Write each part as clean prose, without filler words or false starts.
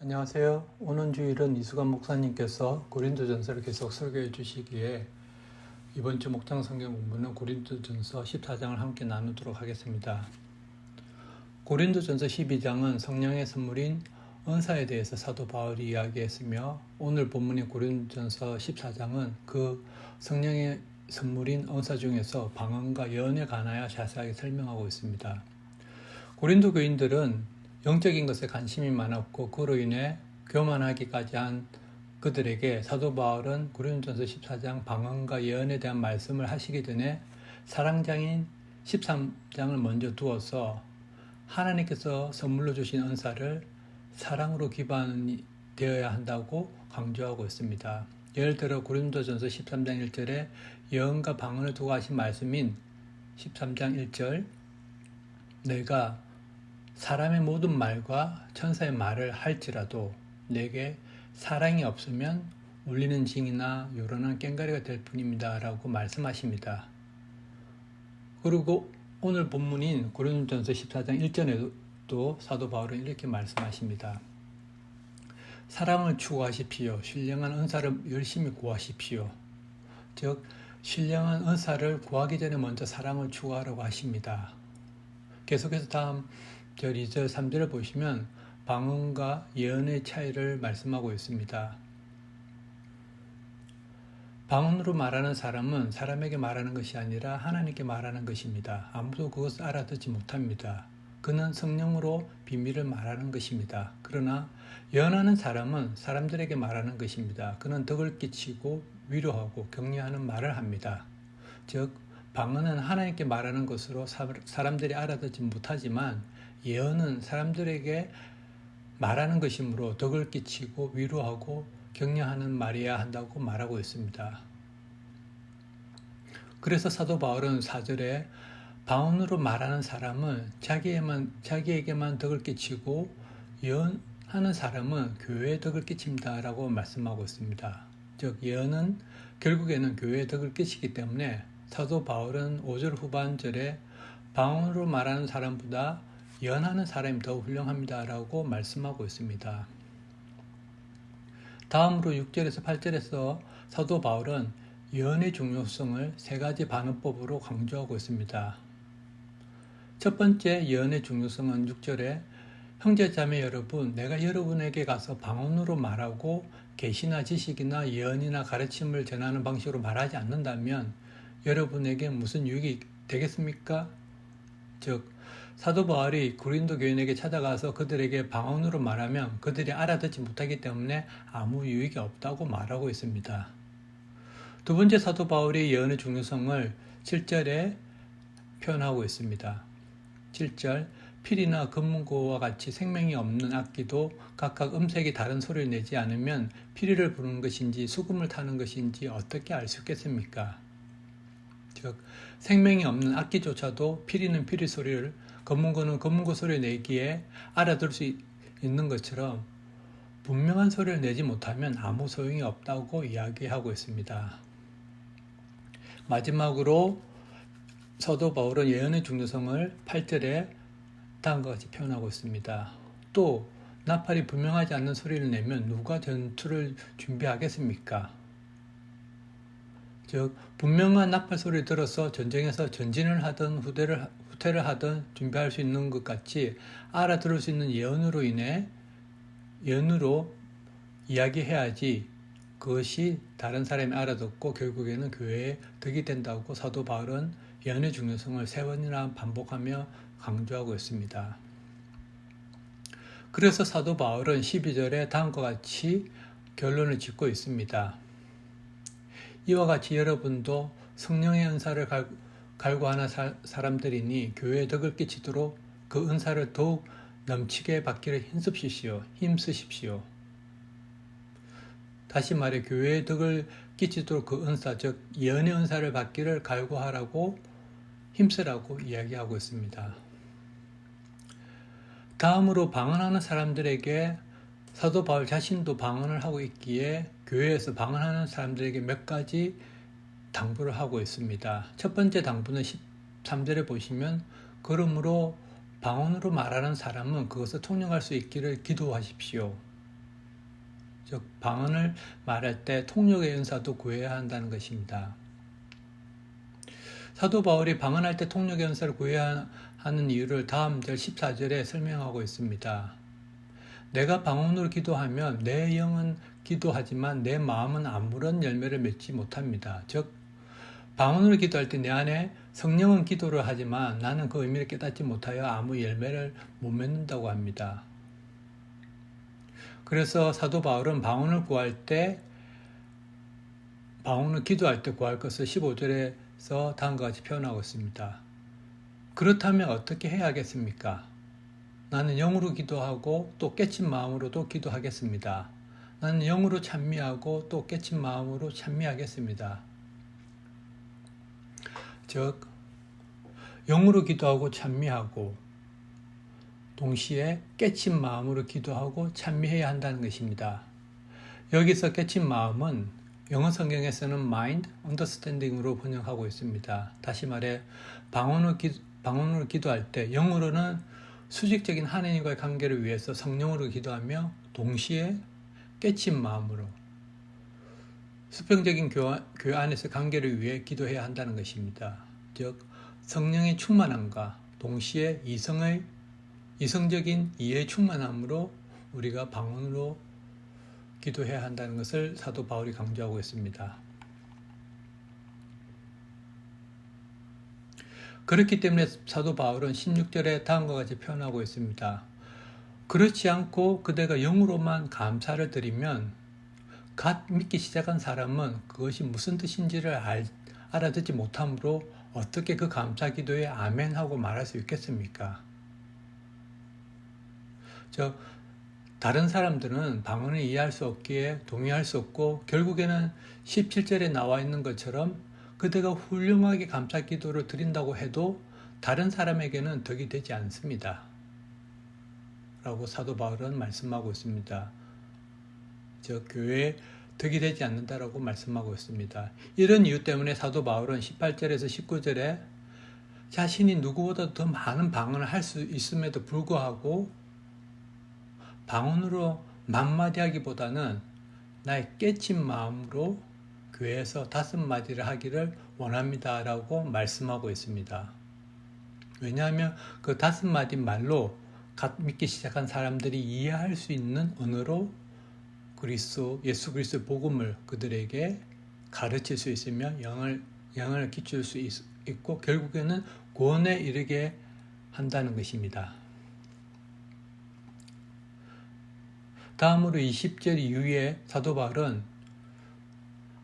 안녕하세요. 오는 주일은 이수관 목사님께서 고린도전서를 계속 설교해 주시기에 이번 주 목장 성경 공부는 고린도전서 14장을 함께 나누도록 하겠습니다. 고린도전서 12장은 성령의 선물인 은사에 대해서 사도 바울이 이야기했으며, 오늘 본문인 고린도전서 14장은 그 성령의 선물인 은사 중에서 방언과 예언에 관하여 자세하게 설명하고 있습니다. 고린도 교인들은 영적인 것에 관심이 많았고, 그로 인해 교만하기까지 한 그들에게 사도 바울은 고린도전서 14장 방언과 예언에 대한 말씀을 하시기 전에 사랑장인 13장을 먼저 두어서 하나님께서 선물로 주신 은사를 사랑으로 기반이 되어야 한다고 강조하고 있습니다. 예를 들어 고린도전서 13장 1절에 예언과 방언을 두고 하신 말씀인 13장 1절, 내가 사람의 모든 말과 천사의 말을 할지라도 내게 사랑이 없으면 울리는 징이나 요란한 꽹과리가 될 뿐입니다 라고 말씀하십니다. 그리고 오늘 본문인 고린도전서 14장 1절에도 사도 바울은 이렇게 말씀하십니다. 사랑을 추구하십시오. 신령한 은사를 열심히 구하십시오. 즉 신령한 은사를 구하기 전에 먼저 사랑을 추구하라고 하십니다. 계속해서 다음 절 2절 3절을 보시면 방언과 예언의 차이를 말씀하고 있습니다. 방언으로 말하는 사람은 사람에게 말하는 것이 아니라 하나님께 말하는 것입니다. 아무도 그것을 알아듣지 못합니다. 그는 성령으로 비밀을 말하는 것입니다. 그러나 예언하는 사람은 사람들에게 말하는 것입니다. 그는 덕을 끼치고 위로하고 격려하는 말을 합니다. 즉 방언은 하나님께 말하는 것으로 사람들이 알아듣지 못하지만, 예언은 사람들에게 말하는 것이므로 덕을 끼치고 위로하고 격려하는 말이어야 한다고 말하고 있습니다. 그래서 사도 바울은 4절에 방언으로 말하는 사람은 자기에게만 덕을 끼치고 예언하는 사람은 교회에 덕을 끼칩니다 라고 말씀하고 있습니다. 즉 예언은 결국에는 교회에 덕을 끼치기 때문에 사도 바울은 5절 후반절에 방언으로 말하는 사람보다 예언하는 사람이 더 훌륭합니다 라고 말씀하고 있습니다. 다음으로 6절에서 8절에서 사도 바울은 예언의 중요성을 세 가지 반응법으로 강조하고 있습니다. 첫 번째 예언의 중요성은 6절에 형제자매 여러분, 내가 여러분에게 가서 방언으로 말하고 계시나 지식이나 예언이나 가르침을 전하는 방식으로 말하지 않는다면 여러분에게 무슨 유익이 되겠습니까? 즉 사도 바울이 고린도 교인에게 찾아가서 그들에게 방언으로 말하면 그들이 알아듣지 못하기 때문에 아무 유익이 없다고 말하고 있습니다. 두 번째, 사도 바울이 예언의 중요성을 7절에 표현하고 있습니다. 7절, 필이나 금문고와 같이 생명이 없는 악기도 각각 음색이 다른 소리를 내지 않으면 피리를 부르는 것인지 수금을 타는 것인지 어떻게 알 수 있겠습니까? 즉 생명이 없는 악기조차도 피리는 피리 소리를, 검문고는 검문고 소리를 내기에 알아들을 수 있는 것처럼 분명한 소리를 내지 못하면 아무 소용이 없다고 이야기하고 있습니다. 마지막으로 사도 바울은 예언의 중요성을 8절에 다음과 같이 표현하고 있습니다. 또 나팔이 분명하지 않는 소리를 내면 누가 전투를 준비하겠습니까? 즉 분명한 나팔 소리를 들어서 전쟁에서 전진을 하든 후퇴를 하든 준비할 수 있는 것 같이 알아들을 수 있는 예언으로 이야기해야지 그것이 다른 사람이 알아듣고 결국에는 교회에 덕이 된다고 사도 바울은 예언의 중요성을 3번이나 반복하며 강조하고 있습니다. 그래서 사도 바울은 12절에 다음과 같이 결론을 짓고 있습니다. 이와 같이 여러분도 성령의 은사를 갈구하는 사람들이니 교회에 덕을 끼치도록 그 은사를 더욱 넘치게 받기를 힘쓰십시오. 다시 말해 교회에 덕을 끼치도록 그 은사, 즉 예언의 은사를 받기를 갈구하라고 힘쓰라고 이야기하고 있습니다. 다음으로 방언하는 사람들에게 사도 바울 자신도 방언을 하고 있기에 교회에서 방언하는 사람들에게 몇 가지 당부를 하고 있습니다. 첫 번째 당부는 13절에 보시면 그러므로 방언으로 말하는 사람은 그것을 통역할 수 있기를 기도하십시오. 즉 방언을 말할 때 통역의 은사도 구해야 한다는 것입니다. 사도 바울이 방언할 때 통역의 은사를 구해야 하는 이유를 다음 절 14절에 설명하고 있습니다. 내가 방언으로 기도하면 내 영은 기도하지만 내 마음은 아무런 열매를 맺지 못합니다. 즉 방언으로 기도할 때 내 안에 성령은 기도를 하지만 나는 그 의미를 깨닫지 못하여 아무 열매를 못 맺는다고 합니다. 그래서 사도 바울은 방언을 기도할 때 구할 것을 15절에서 다음과 같이 표현하고 있습니다. 그렇다면 어떻게 해야겠습니까? 나는 영으로 기도하고 또 깨친 마음으로도 기도하겠습니다. 나는 영으로 찬미하고 또 깨친 마음으로 찬미하겠습니다. 즉 영으로 기도하고 찬미하고 동시에 깨친 마음으로 기도하고 찬미해야 한다는 것입니다. 여기서 깨친 마음은 영어 성경에서는 mind, understanding으로 번역하고 있습니다. 다시 말해 방언으로 기도할 때 영으로는 수직적인 하나님과의 관계를 위해서 성령으로 기도하며 동시에 깨친 마음으로 수평적인 교회 안에서 관계를 위해 기도해야 한다는 것입니다. 즉 성령의 충만함과 동시에 이성적인 이해의 충만함으로 우리가 방언으로 기도해야 한다는 것을 사도 바울이 강조하고 있습니다. 그렇기 때문에 사도 바울은 16절에 다음과 같이 표현하고 있습니다. 그렇지 않고 그대가 영으로만 감사를 드리면 갓 믿기 시작한 사람은 그것이 무슨 뜻인지를 알아듣지 못하므로 어떻게 그 감사 기도에 아멘 하고 말할 수 있겠습니까? 다른 사람들은 방언을 이해할 수 없기에 동의할 수 없고 결국에는 17절에 나와 있는 것처럼 그대가 훌륭하게 감사 기도를 드린다고 해도 다른 사람에게는 덕이 되지 않습니다. 라고 사도 바울은 말씀하고 있습니다. 교회에 덕이 되지 않는다라고 말씀하고 있습니다. 이런 이유 때문에 사도 바울은 18절에서 19절에 자신이 누구보다 더 많은 방언을 할 수 있음에도 불구하고 방언으로 만마디 하기보다는 나의 깨친 마음으로 교회에서 5마디를 하기를 원합니다 라고 말씀하고 있습니다. 왜냐하면 그 5마디 말로 갓 믿기 시작한 사람들이 이해할 수 있는 언어로 예수 그리스도의 복음을 그들에게 가르칠 수 있으며 영을 끼칠 수 있고 결국에는 구원에 이르게 한다는 것입니다. 다음으로 20절 이후에 사도 바울은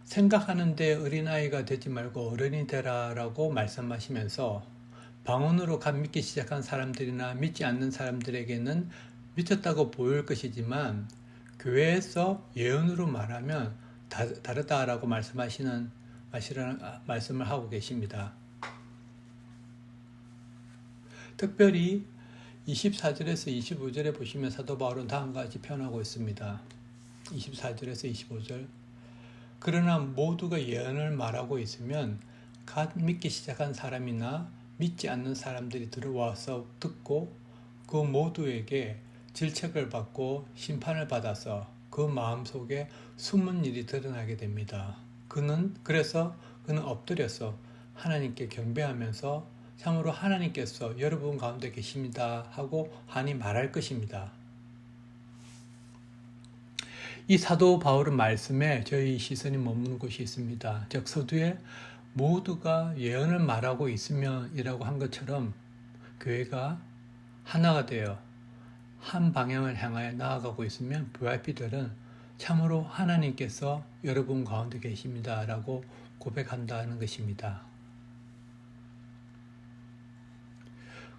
생각하는데 어린아이가 되지 말고 어른이 되라 라고 말씀하시면서 방언으로 갓 믿기 시작한 사람들이나 믿지 않는 사람들에게는 미쳤다고 보일 것이지만 교회에서 예언으로 말하면 다르다라고 말씀을 하고 계십니다. 특별히 24절에서 25절에 보시면 사도 바울은 다음과 같이 표현하고 있습니다. 24절에서 25절 그러나 모두가 예언을 말하고 있으면 갓 믿기 시작한 사람이나 믿지 않는 사람들이 들어와서 듣고 그 모두에게 질책을 받고 심판을 받아서 그 마음속에 숨은 일이 드러나게 됩니다. 그래서 그는 엎드려서 하나님께 경배하면서 참으로 하나님께서 여러분 가운데 계십니다 하고 한이 말할 것입니다. 이 사도 바울의 말씀에 저희 시선이 머무는 곳이 있습니다. 즉 서두에 모두가 예언을 말하고 있으면이라고 한 것처럼 교회가 하나가 되어 한 방향을 향하여 나아가고 있으면 VIP들은 참으로 하나님께서 여러분 가운데 계십니다 라고 고백한다는 것입니다.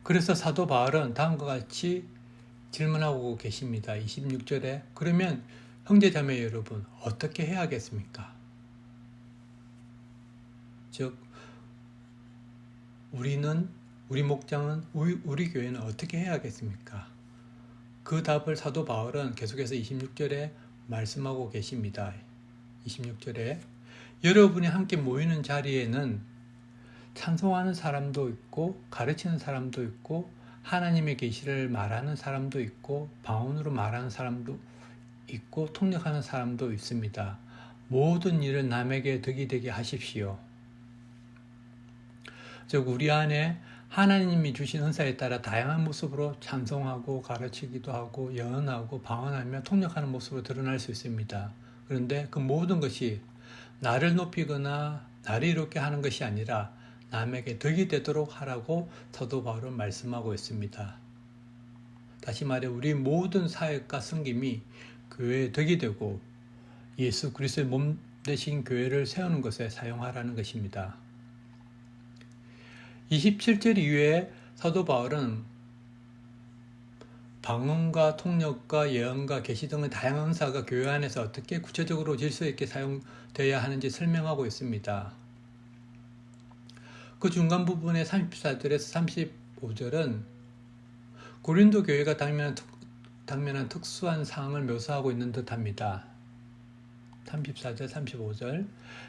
그래서 사도 바울은 다음과 같이 질문하고 계십니다. 26절에 그러면 형제자매 여러분 어떻게 해야겠습니까? 즉 우리 목장은 우리 교회는 어떻게 해야겠습니까? 그 답을 사도 바울은 계속해서 26절에 말씀하고 계십니다. 26절에 여러분이 함께 모이는 자리에는 찬송하는 사람도 있고 가르치는 사람도 있고 하나님의 계시를 말하는 사람도 있고 방언으로 말하는 사람도 있고 통역하는 사람도 있습니다. 모든 일을 남에게 덕이 되게 하십시오. 즉 우리 안에 하나님이 주신 은사에 따라 다양한 모습으로 찬송하고 가르치기도 하고 예언하고 방언하며 통역하는 모습으로 드러날 수 있습니다. 그런데 그 모든 것이 나를 높이거나 나를 이롭게 하는 것이 아니라 남에게 덕이 되도록 하라고 사도 바울은 말씀하고 있습니다. 다시 말해 우리 모든 사역과 섬김이 교회에 덕이 되고 예수 그리스도의 몸 대신 교회를 세우는 것에 사용하라는 것입니다. 27절 이후에 사도 바울은 방언과 통역과 예언과 계시 등의 다양한 은사가 교회 안에서 어떻게 구체적으로 질서 있게 사용되어야 하는지 설명하고 있습니다. 그 중간 부분의 34절에서 35절은 고린도 교회가 당면한 특수한 상황을 묘사하고 있는 듯합니다. 34절, 35절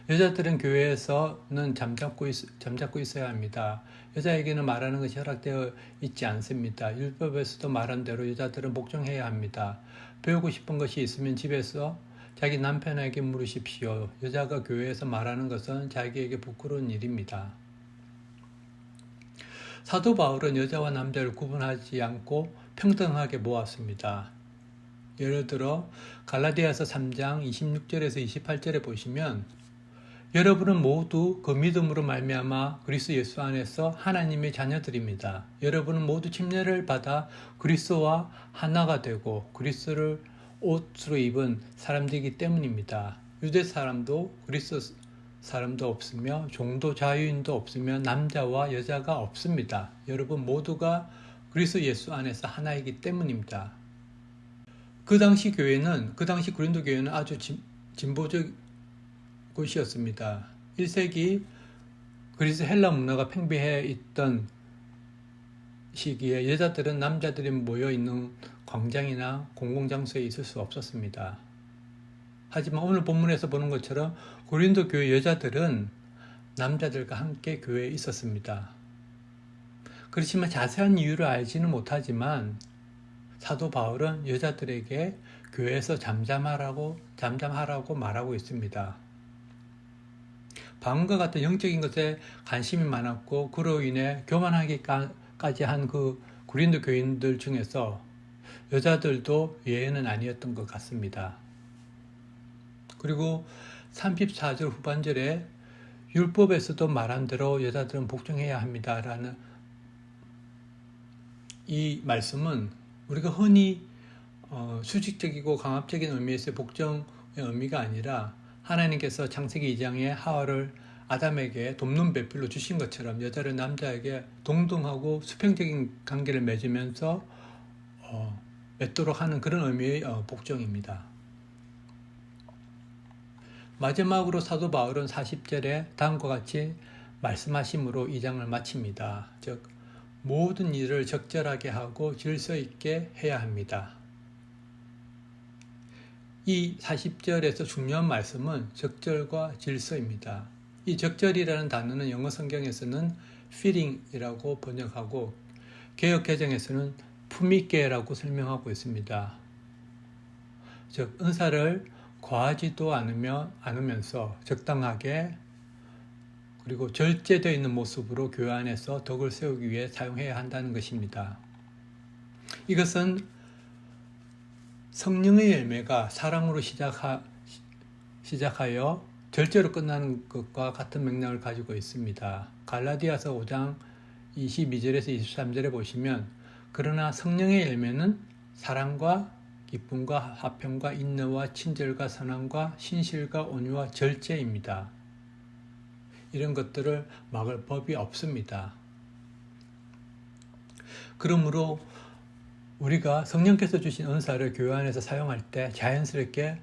여자들은 교회에서는 잠자고 있어야 합니다. 여자에게는 말하는 것이 허락되어 있지 않습니다. 율법에서도 말한 대로 여자들은 복종해야 합니다. 배우고 싶은 것이 있으면 집에서 자기 남편에게 물으십시오. 여자가 교회에서 말하는 것은 자기에게 부끄러운 일입니다. 사도 바울은 여자와 남자를 구분하지 않고 평등하게 모았습니다. 예를 들어 갈라디아서 3장 26절에서 28절에 보시면 여러분은 모두 그 믿음으로 말미암아 그리스도 예수 안에서 하나님의 자녀들입니다. 여러분은 모두 침례를 받아 그리스도와 하나가 되고 그리스도를 옷으로 입은 사람들이기 때문입니다. 유대 사람도 그리스도 사람도 없으며 종도 자유인도 없으며 남자와 여자가 없습니다. 여러분 모두가 그리스도 예수 안에서 하나이기 때문입니다. 그 당시 고린도 교회는 아주 진보적 곳이었습니다. 1세기 그리스 헬라 문화가 팽배해 있던 시기에 여자들은 남자들이 모여 있는 광장이나 공공장소에 있을 수 없었습니다. 하지만 오늘 본문에서 보는 것처럼 고린도 교회 여자들은 남자들과 함께 교회에 있었습니다. 그렇지만 자세한 이유를 알지는 못하지만 사도 바울은 여자들에게 교회에서 잠잠하라고 말하고 있습니다. 방언과 같은 영적인 것에 관심이 많았고 그로 인해 교만하기까지 한 그 고린도 교인들 중에서 여자들도 예외는 아니었던 것 같습니다. 그리고 34절 후반절에 율법에서도 말한 대로 여자들은 복종해야 합니다라는 이 말씀은 우리가 흔히 수직적이고 강압적인 의미에서의 복종의 의미가 아니라 하나님께서 창세기 2장에 하와를 아담에게 돕는 배필로 주신 것처럼 여자를 남자에게 동등하고 수평적인 관계를 맺으면서 맺도록 하는 그런 의미의 복종입니다. 마지막으로 사도 바울은 40절에 다음과 같이 말씀하심으로 2장을 마칩니다. 즉 모든 일을 적절하게 하고 질서 있게 해야 합니다. 이 40절에서 중요한 말씀은 적절과 질서입니다. 이 적절이라는 단어는 영어 성경에서는 fitting이라고 번역하고 개역 개정에서는 품있게라고 설명하고 있습니다. 즉 은사를 과하지도 않으면서 적당하게 그리고 절제되어 있는 모습으로 교회 안에서 덕을 세우기 위해 사용해야 한다는 것입니다. 이것은 성령의 열매가 사랑으로 시작하여 절제로 끝나는 것과 같은 맥락을 가지고 있습니다. 갈라디아서 5장 22절에서 23절에 보시면 그러나 성령의 열매는 사랑과 기쁨과 화평과 인내와 친절과 선함과 신실과 온유와 절제입니다. 이런 것들을 막을 법이 없습니다. 그러므로 우리가 성령께서 주신 은사를 교회 안에서 사용할 때 자연스럽게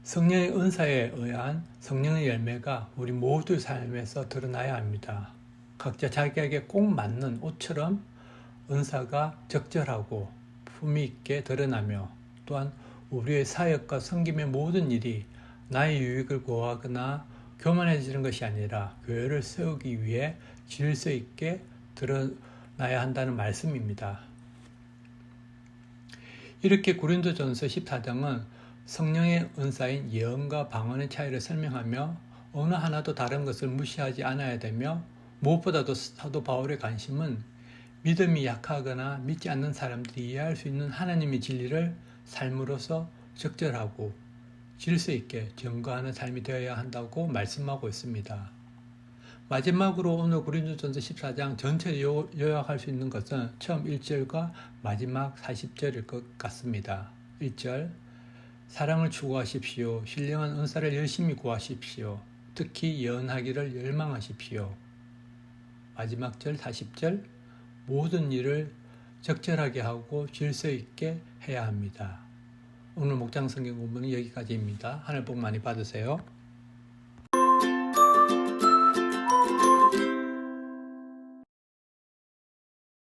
성령의 은사에 의한 성령의 열매가 우리 모두의 삶에서 드러나야 합니다. 각자 자기에게 꼭 맞는 옷처럼 은사가 적절하고 품위 있게 드러나며 또한 우리의 사역과 섬김의 모든 일이 나의 유익을 구하거나 교만해지는 것이 아니라 교회를 세우기 위해 질서 있게 드러나야 한다는 말씀입니다. 이렇게 고린도전서 14장은 성령의 은사인 예언과 방언의 차이를 설명하며 어느 하나도 다른 것을 무시하지 않아야 되며 무엇보다도 사도 바울의 관심은 믿음이 약하거나 믿지 않는 사람들이 이해할 수 있는 하나님의 진리를 삶으로서 적절하고 질서 있게 증거하는 삶이 되어야 한다고 말씀하고 있습니다. 마지막으로 오늘 고린도전서 14장 전체를 요약할 수 있는 것은 처음 1절과 마지막 40절일 것 같습니다. 1절, 사랑을 추구하십시오. 신령한 은사를 열심히 구하십시오. 특히 예언하기를 열망하십시오. 마지막 절 40절, 모든 일을 적절하게 하고 질서 있게 해야 합니다. 오늘 목장 성경 공부는 여기까지입니다. 하늘 복 많이 받으세요.